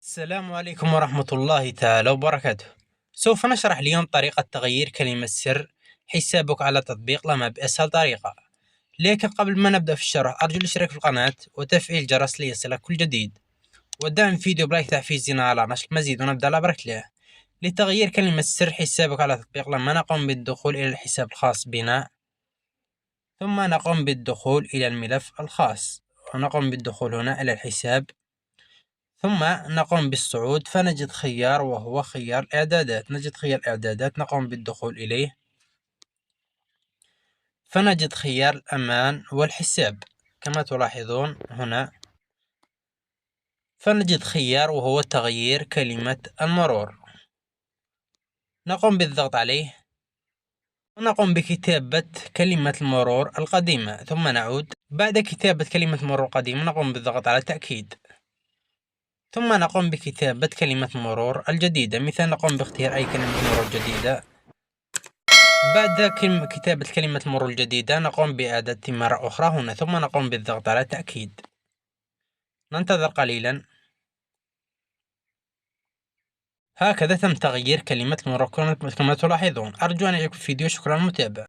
السلام عليكم ورحمة الله تعالى وبركاته. سوف نشرح اليوم طريقة تغيير كلمة سر حسابك على تطبيق لما بأسهل طريقة. لكن قبل ما نبدأ في الشرح أرجو الاشتراك في القناة وتفعيل الجرس ليصلك كل جديد، والدعم الفيديو بلايك تحفيزنا على نشر المزيد، ونبدأ على بركة الله. لتغيير كلمة سر حسابك على تطبيق لما نقوم بالدخول إلى الحساب الخاص بنا، ثم نقوم بالدخول إلى الملف الخاص، ونقوم بالدخول هنا إلى الحساب، ثم نقوم بالصعود فنجد خيار وهو خيار إعدادات. نجد خيار إعدادات نقوم بالدخول إليه، فنجد خيار الأمان والحساب كما تلاحظون هنا، فنجد خيار وهو تغيير كلمة المرور. نقوم بالضغط عليه ونقوم بكتابة كلمة المرور القديمة، ثم نعود. بعد كتابة كلمة المرور القديمة نقوم بالضغط على تأكيد، ثم نقوم بكتابة كلمة مرور الجديدة. مثال نقوم باختيار أي كلمة مرور جديدة. بعد كتابة كلمة المرور الجديدة نقوم بإعادتها مرة أخرى هنا، ثم نقوم بالضغط على تأكيد. ننتظر قليلا. هكذا تم تغيير كلمة المرور كما تلاحظون. أرجو أن يعجبكم الفيديو، شكرا للمتابعة.